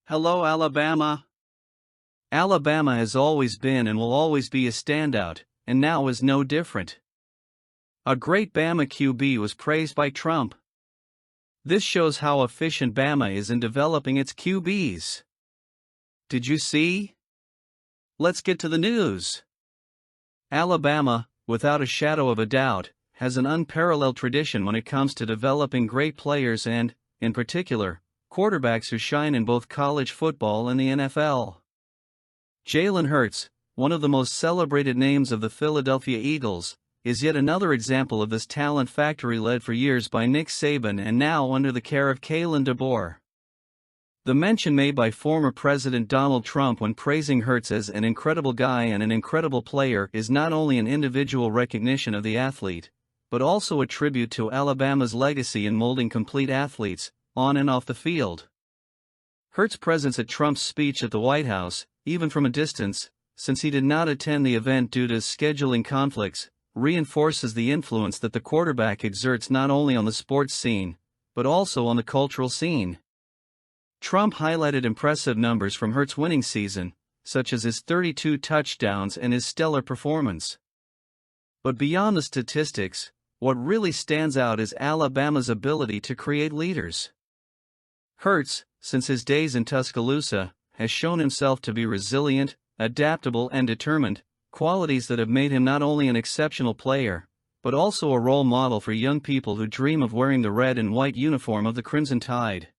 Hello, Alabama. Alabama has always been and will always be a standout, and now is no different. A great Bama QB was praised by Trump. This shows how efficient Bama is in developing its QBs. Did you see? Let's get to the news. Alabama, without a shadow of a doubt, has an unparalleled tradition when it comes to developing great players and, in particular, quarterbacks who shine in both college football and the NFL. Jalen Hurts, one of the most celebrated names of the Philadelphia Eagles, is yet another example of this talent factory led for years by Nick Saban and now under the care of DeBoer. The mention made by former President Donald Trump when praising Hurts as an incredible guy and an incredible player is not only an individual recognition of the athlete, but also a tribute to Alabama's legacy in molding complete athletes, on and off the field. Hurts' presence at Trump's speech at the White House, even from a distance, since he did not attend the event due to scheduling conflicts, reinforces the influence that the quarterback exerts not only on the sports scene, but also on the cultural scene. Trump highlighted impressive numbers from Hurts' winning season, such as his 32 touchdowns and his stellar performance. But beyond the statistics, what really stands out is Alabama's ability to create leaders. Hurts, since his days in Tuscaloosa, has shown himself to be resilient, adaptable and determined, qualities that have made him not only an exceptional player, but also a role model for young people who dream of wearing the red and white uniform of the Crimson Tide.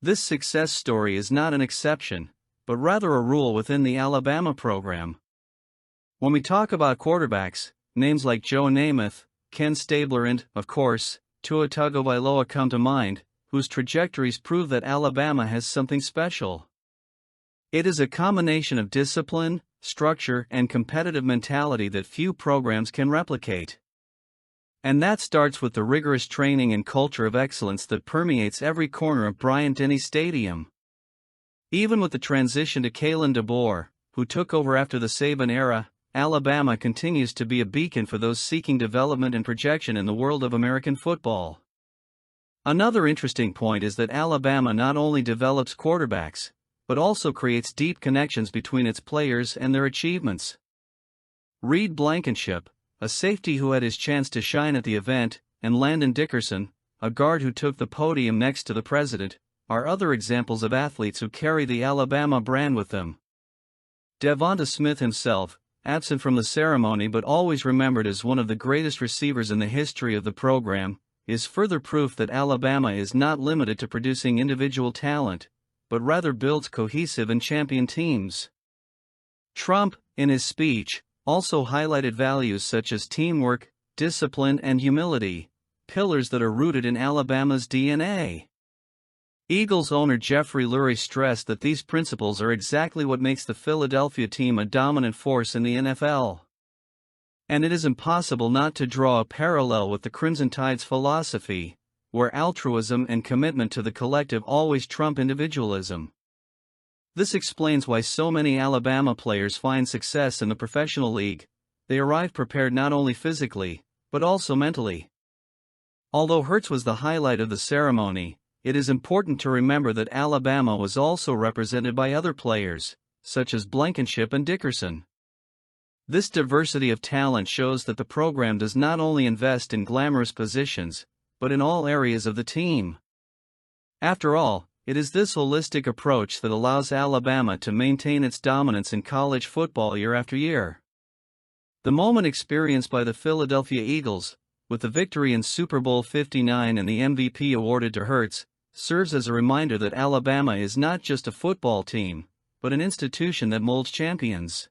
This success story is not an exception, but rather a rule within the Alabama program. When we talk about quarterbacks, names like Joe Namath, Ken Stabler and, of course, Tua Tagovailoa come to mind, whose trajectories prove that Alabama has something special. It is a combination of discipline, structure, and competitive mentality that few programs can replicate. And that starts with the rigorous training and culture of excellence that permeates every corner of Bryant-Denny Stadium. Even with the transition to DeBoer, who took over after the Saban era, Alabama continues to be a beacon for those seeking development and projection in the world of American football. Another interesting point is that Alabama not only develops quarterbacks, but also creates deep connections between its players and their achievements. Reed Blankenship, a safety who had his chance to shine at the event, and Landon Dickerson, a guard who took the podium next to the president, are other examples of athletes who carry the Alabama brand with them. Devonta Smith himself, absent from the ceremony but always remembered as one of the greatest receivers in the history of the program, is further proof that Alabama is not limited to producing individual talent, but rather builds cohesive and champion teams. Trump, in his speech, also highlighted values such as teamwork, discipline, and humility, pillars that are rooted in Alabama's DNA. Eagles owner Jeffrey Lurie stressed that these principles are exactly what makes the Philadelphia team a dominant force in the NFL. And it is impossible not to draw a parallel with the Crimson Tide's philosophy, where altruism and commitment to the collective always trump individualism. This explains why so many Alabama players find success in the professional league. They arrive prepared not only physically, but also mentally. Although Hurts was the highlight of the ceremony, it is important to remember that Alabama was also represented by other players, such as Blankenship and Dickerson. This diversity of talent shows that the program does not only invest in glamorous positions, but in all areas of the team. After all, it is this holistic approach that allows Alabama to maintain its dominance in college football year after year. The moment experienced by the Philadelphia Eagles, with the victory in Super Bowl 59 and the MVP awarded to Hurts, serves as a reminder that Alabama is not just a football team, but an institution that molds champions.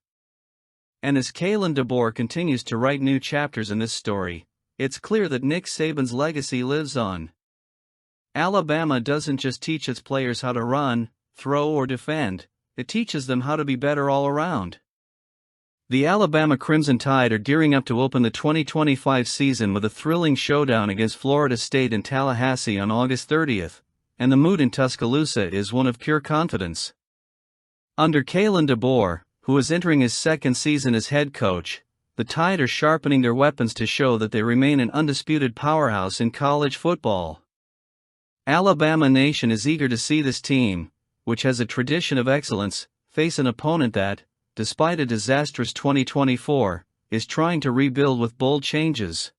And as DeBoer continues to write new chapters in this story, it's clear that Nick Saban's legacy lives on. Alabama doesn't just teach its players how to run, throw, or defend, it teaches them how to be better all around. The Alabama Crimson Tide are gearing up to open the 2025 season with a thrilling showdown against Florida State in Tallahassee on August 30th, and the mood in Tuscaloosa is one of pure confidence. Under DeBoer, who is entering his second season as head coach, the Tide are sharpening their weapons to show that they remain an undisputed powerhouse in college football. Alabama Nation is eager to see this team, which has a tradition of excellence, face an opponent that, despite a disastrous 2024, is trying to rebuild with bold changes.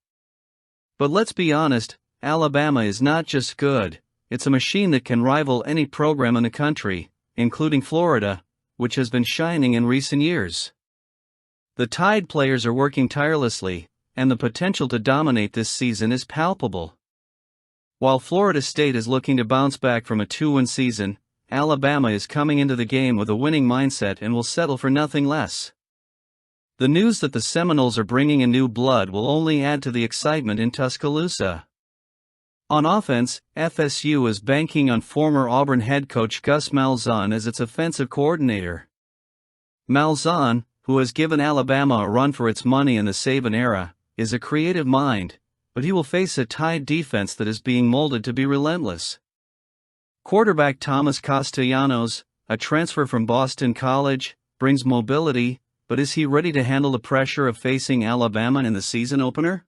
But let's be honest, Alabama is not just good, it's a machine that can rival any program in the country, including Florida, which has been shining in recent years. The Tide players are working tirelessly, and the potential to dominate this season is palpable. While Florida State is looking to bounce back from a 2-win season, Alabama is coming into the game with a winning mindset and will settle for nothing less. The news that the Seminoles are bringing in new blood will only add to the excitement in Tuscaloosa. On offense, FSU is banking on former Auburn head coach Gus Malzahn as its offensive coordinator. Malzahn, who has given Alabama a run for its money in the Saban era, is a creative mind, but he will face a Tide defense that is being molded to be relentless. Quarterback Thomas Castellanos, a transfer from Boston College, brings mobility, but is he ready to handle the pressure of facing Alabama in the season opener?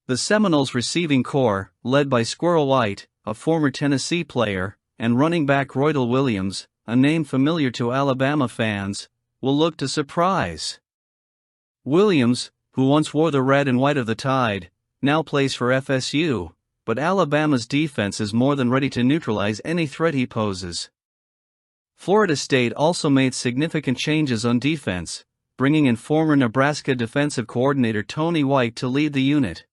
The Seminoles receiving corps, led by Squirrel White, a former Tennessee player, and running back Roydell Williams, a name familiar to Alabama fans, will look to surprise. Williams, who once wore the red and white of the Tide, now plays for FSU, but Alabama's defense is more than ready to neutralize any threat he poses. Florida State also made significant changes on defense, bringing in former Nebraska defensive coordinator Tony White to lead the unit.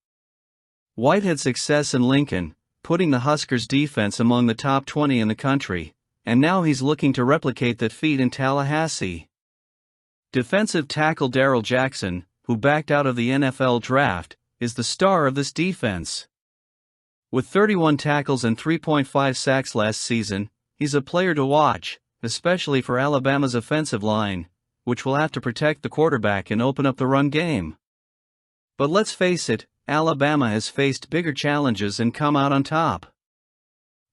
White had success in Lincoln, putting the Huskers' defense among the top 20 in the country, and now he's looking to replicate that feat in Tallahassee. Defensive tackle Darrell Jackson, who backed out of the NFL draft, is the star of this defense. With 31 tackles and 3.5 sacks last season, he's a player to watch, especially for Alabama's offensive line, which will have to protect the quarterback and open up the run game. But let's face it, Alabama has faced bigger challenges and come out on top.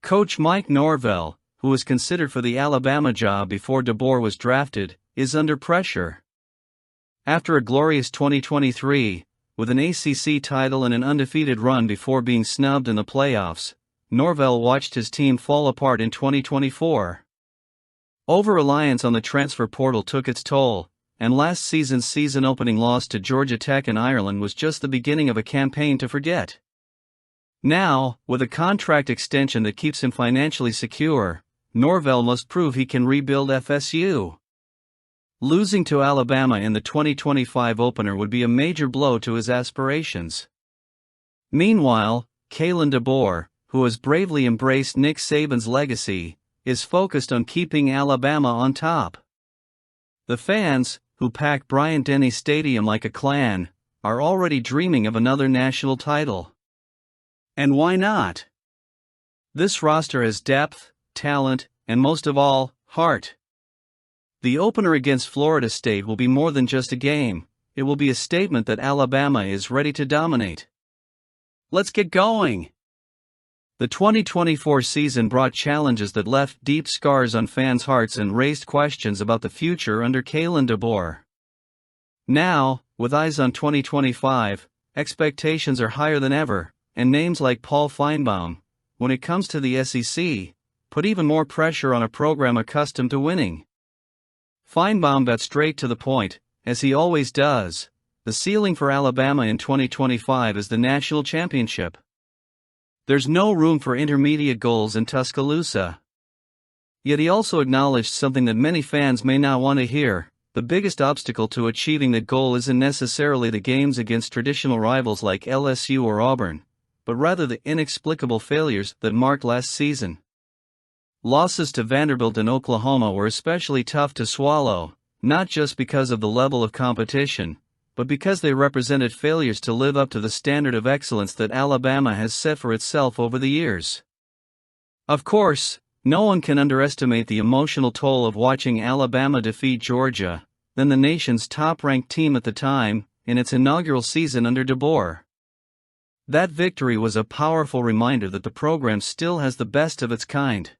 Coach Mike Norvell, who was considered for the Alabama job before DeBoer was drafted, is under pressure. After a glorious 2023, with an ACC title and an undefeated run before being snubbed in the playoffs, Norvell watched his team fall apart in 2024. Over-reliance on the transfer portal took its toll, and last season's season-opening loss to Georgia Tech in Ireland was just the beginning of a campaign to forget. Now, with a contract extension that keeps him financially secure, Norvell must prove he can rebuild FSU. Losing to Alabama in the 2025 opener would be a major blow to his aspirations. Meanwhile, Kalen DeBoer, who has bravely embraced Nick Saban's legacy, is focused on keeping Alabama on top. The fans, who pack Bryant-Denny Stadium like a clan, are already dreaming of another national title. And why not? This roster has depth, talent, and most of all, heart. The opener against Florida State will be more than just a game, it will be a statement that Alabama is ready to dominate. Let's get going! The 2024 season brought challenges that left deep scars on fans' hearts and raised questions about the future under Kalen DeBoer. Now, with eyes on 2025, expectations are higher than ever, and names like Paul Finebaum, when it comes to the SEC, put even more pressure on a program accustomed to winning. Finebaum got straight to the point, as he always does. The ceiling for Alabama in 2025 is the national championship. There's no room for intermediate goals in Tuscaloosa. Yet he also acknowledged something that many fans may not want to hear: the biggest obstacle to achieving that goal isn't necessarily the games against traditional rivals like LSU or Auburn, but rather the inexplicable failures that marked last season. Losses to Vanderbilt and Oklahoma were especially tough to swallow, not just because of the level of competition, but because they represented failures to live up to the standard of excellence that Alabama has set for itself over the years. Of course, no one can underestimate the emotional toll of watching Alabama defeat Georgia, then the nation's top-ranked team at the time, in its inaugural season under DeBoer. That victory was a powerful reminder that the program still has the best of its kind.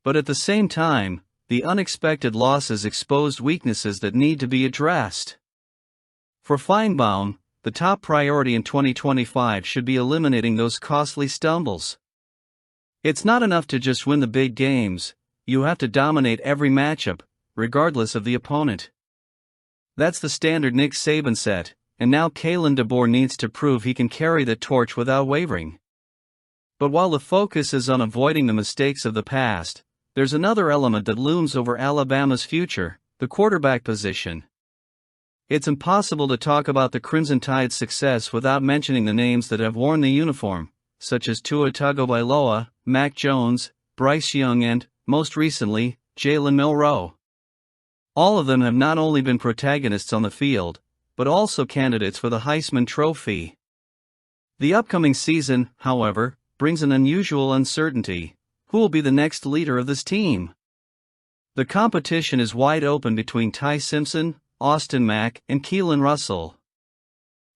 But at the same time, the unexpected losses exposed weaknesses that need to be addressed. For Finebaum, the top priority in 2025 should be eliminating those costly stumbles. It's not enough to just win the big games, you have to dominate every matchup, regardless of the opponent. That's the standard Nick Saban set, and now Kalen DeBoer needs to prove he can carry the torch without wavering. But while the focus is on avoiding the mistakes of the past, there's another element that looms over Alabama's future: the quarterback position. It's impossible to talk about the Crimson Tide's success without mentioning the names that have worn the uniform, such as Tua Tagovailoa, Mac Jones, Bryce Young and, most recently, Jalen Milroe. All of them have not only been protagonists on the field, but also candidates for the Heisman Trophy. The upcoming season, however, brings an unusual uncertainty: who will be the next leader of this team? The competition is wide open between Ty Simpson, Austin Mack, and Keelan Russell.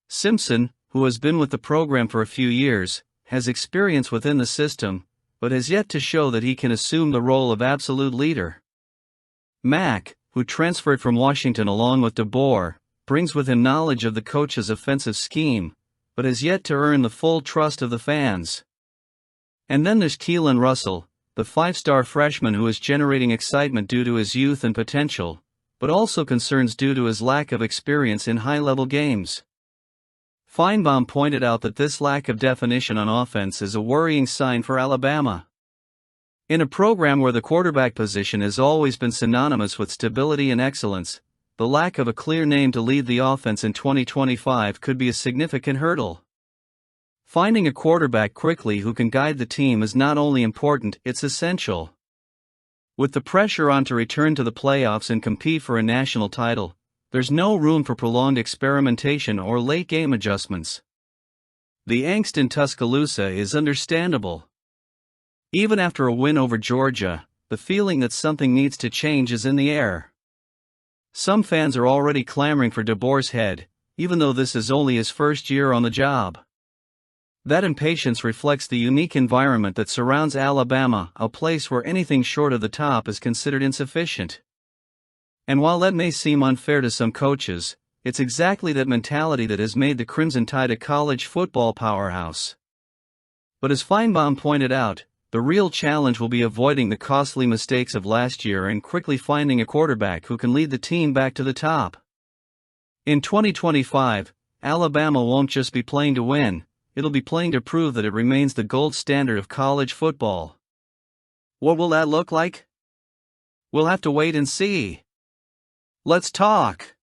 Simpson, who has been with the program for a few years, has experience within the system, but has yet to show that he can assume the role of absolute leader. Mack, who transferred from Washington along with DeBoer, brings with him knowledge of the coach's offensive scheme, but has yet to earn the full trust of the fans. And then there's Keelan Russell, the five-star freshman who is generating excitement due to his youth and potential, but also concerns due to his lack of experience in high-level games. Feinbaum pointed out that this lack of definition on offense is a worrying sign for Alabama. In a program where the quarterback position has always been synonymous with stability and excellence, the lack of a clear name to lead the offense in 2025 could be a significant hurdle. Finding a quarterback quickly who can guide the team is not only important, it's essential. With the pressure on to return to the playoffs and compete for a national title, there's no room for prolonged experimentation or late-game adjustments. The angst in Tuscaloosa is understandable. Even after a win over Georgia, the feeling that something needs to change is in the air. Some fans are already clamoring for DeBoer's head, even though this is only his first year on the job. That impatience reflects the unique environment that surrounds Alabama, a place where anything short of the top is considered insufficient. And while that may seem unfair to some coaches, it's exactly that mentality that has made the Crimson Tide a college football powerhouse. But as Feinbaum pointed out, the real challenge will be avoiding the costly mistakes of last year and quickly finding a quarterback who can lead the team back to the top. In 2025, Alabama won't just be playing to win, it'll be playing to prove that it remains the gold standard of college football. What will that look like? We'll have to wait and see. Let's talk.